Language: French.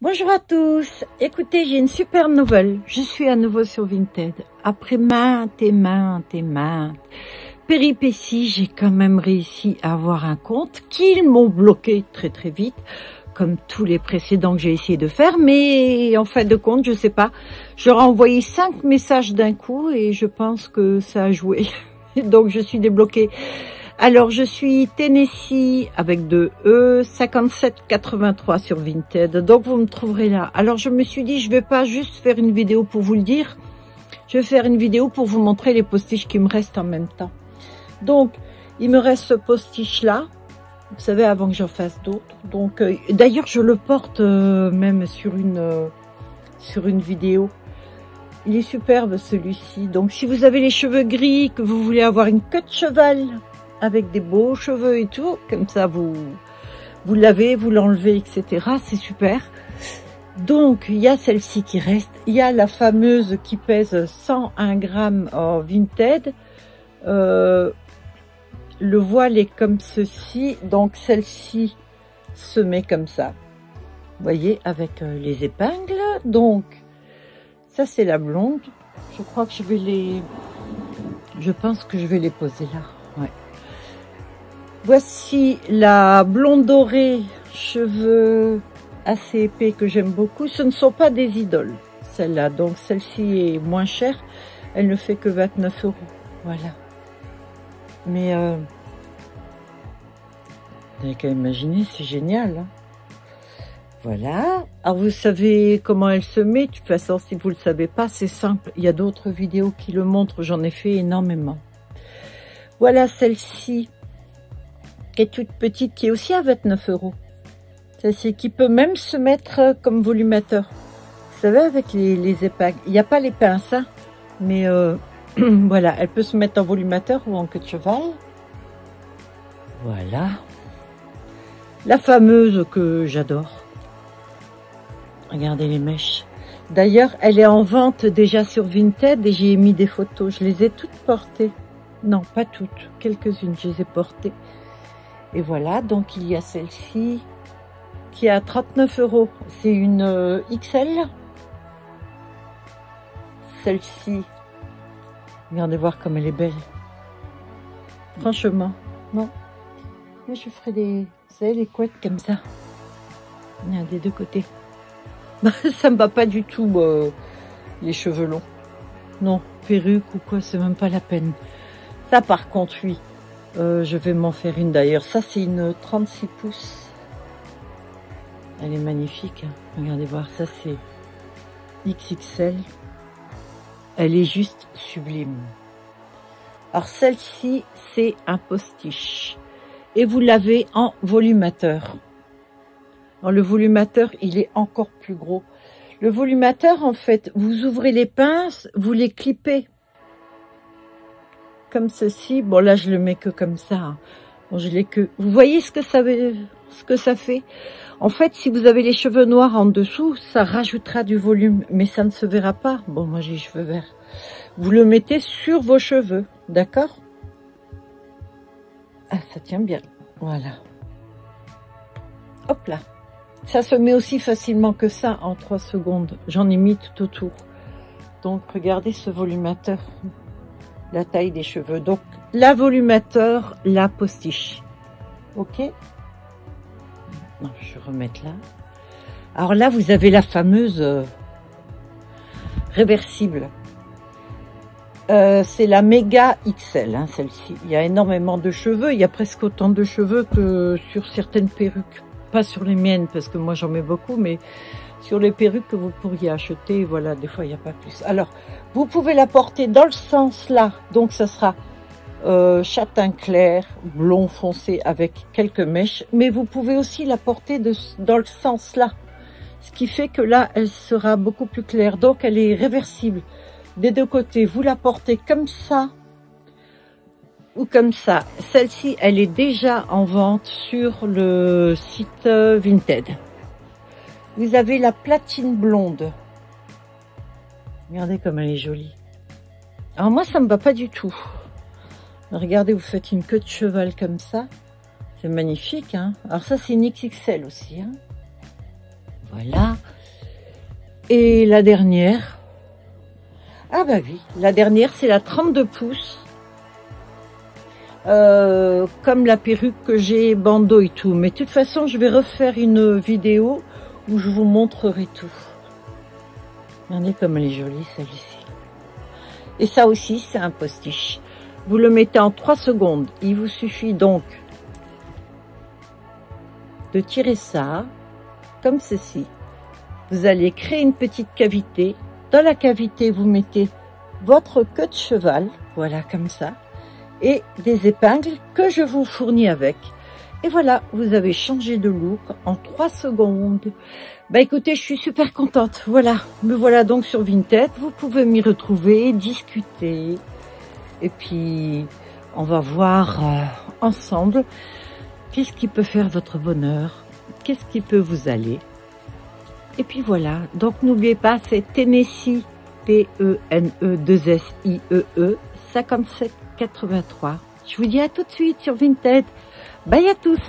Bonjour à tous. Écoutez, j'ai une super nouvelle. Je suis à nouveau sur Vinted. Après maintes péripéties, j'ai quand même réussi à avoir un compte qu'ils m'ont bloqué très vite, comme tous les précédents que j'ai essayé de faire. Mais en fin de compte, je sais pas. Je leur ai envoyé 5 messages d'un coup et je pense que ça a joué. Donc je suis débloquée. Alors, je suis Tennessee avec 2 E, 57,83 sur Vinted. Donc, vous me trouverez là. Alors, je me suis dit, je vais pas juste faire une vidéo pour vous le dire. Je vais faire une vidéo pour vous montrer les postiches qui me restent en même temps. Donc, il me reste ce postiche là. Vous savez, avant que j'en fasse d'autres. Donc, d'ailleurs, je le porte même sur une vidéo. Il est superbe celui-ci. Donc, si vous avez les cheveux gris, que vous voulez avoir une queue de cheval avec des beaux cheveux et tout, comme ça vous lavez, vous l'enlevez, etc. C'est super. Donc, il y a celle-ci qui reste. Il y a la fameuse qui pèse 101 grammes en Vinted. Le voile est comme ceci. Donc, celle-ci se met comme ça. Vous voyez, avec les épingles. Donc, ça, c'est la blonde. Je crois que je pense que je vais les poser là. Ouais. Voici la blonde dorée, cheveux assez épais que j'aime beaucoup. Ce ne sont pas des idoles, celle-là. Donc celle-ci est moins chère. Elle ne fait que 29 €. Voilà. Mais vous n'avez qu'à imaginer, c'est génial. Hein, voilà. Alors vous savez comment elle se met. De toute façon, si vous ne le savez pas, c'est simple. Il y a d'autres vidéos qui le montrent. J'en ai fait énormément. Voilà celle-ci, qui est toute petite, qui est aussi à 29 €. Celle-ci qui peut même se mettre comme volumateur. Vous savez, avec les épingles. Il n'y a pas les pinces, hein, mais voilà, elle peut se mettre en volumateur ou en queue de cheval. Voilà. La fameuse que j'adore. Regardez les mèches. D'ailleurs, elle est en vente déjà sur Vinted et j'ai mis des photos. Je les ai toutes portées. Non, pas toutes. Quelques-unes, je les ai portées. Et voilà, donc il y a celle-ci qui est à 39 €. C'est une XL. Celle-ci, regardez voir comme elle est belle. Franchement, non. Moi, je ferai vous savez, les couettes comme ça. Il y a des deux côtés. Ça me va pas du tout, les cheveux longs. Non, perruque ou quoi, c'est même pas la peine. Ça, par contre, oui. Je vais m'en faire une d'ailleurs. Ça, c'est une 36 pouces. Elle est magnifique. Hein. Regardez voir, ça c'est XXL. Elle est juste sublime. Alors celle-ci, c'est un postiche. Et vous l'avez en volumateur. Alors, le volumateur, il est encore plus gros. Le volumateur, en fait, vous ouvrez les pinces, vous les clippez. Comme ceci. Bon, là, je le mets que comme ça. Hein. Bon, je l'ai que... Vous voyez ce que ça fait? En fait, si vous avez les cheveux noirs en dessous, ça rajoutera du volume. Mais ça ne se verra pas. Bon, moi, j'ai les cheveux verts. Vous le mettez sur vos cheveux. D'accord? Ah, ça tient bien. Voilà. Hop là. Ça se met aussi facilement que ça en 3 secondes. J'en ai mis tout autour. Donc, regardez ce volumateur. La taille des cheveux. Donc, la volumateur, la postiche. Ok? Non, je vais remettre là. Alors là, vous avez la fameuse réversible. C'est la méga XL, hein, celle-ci. Il y a énormément de cheveux. Il y a presque autant de cheveux que sur certaines perruques. Pas sur les miennes, parce que moi, j'en mets beaucoup, mais sur les perruques que vous pourriez acheter, voilà, des fois, il n'y a pas plus. Alors, vous pouvez la porter dans le sens là. Donc, ça sera châtain clair, blond foncé avec quelques mèches. Mais vous pouvez aussi la porter dans le sens là. Ce qui fait que là, elle sera beaucoup plus claire. Donc, elle est réversible. Des deux côtés, vous la portez comme ça ou comme ça. Celle-ci, elle est déjà en vente sur le site Vinted. Vous avez la platine blonde. Regardez comme elle est jolie. Alors moi, ça me va pas du tout. Regardez, vous faites une queue de cheval comme ça. C'est magnifique, hein. Alors ça, c'est une XXL aussi, hein. Voilà. Et la dernière, ah bah oui, la dernière c'est la 32 pouces. Comme la perruque que j'ai, bandeau et tout. Mais de toute façon, je vais refaire une vidéo où je vous montrerai tout. Regardez comme elle est jolie, celle-ci. Et ça aussi, c'est un postiche. Vous le mettez en 3 secondes. Il vous suffit donc de tirer ça, comme ceci. Vous allez créer une petite cavité. Dans la cavité, vous mettez votre queue de cheval. Voilà, comme ça. Et des épingles que je vous fournis avec. Et voilà, vous avez changé de look en 3 secondes. Bah écoutez, je suis super contente. Voilà, me voilà donc sur Vinted. Vous pouvez m'y retrouver, discuter. Et puis, on va voir ensemble qu'est-ce qui peut faire votre bonheur, qu'est-ce qui peut vous aller. Et puis voilà, donc n'oubliez pas, c'est Tennessee, T-E-N-E-2-S-I-E-E, 57,83. Je vous dis à tout de suite sur Vinted. Bye à tous.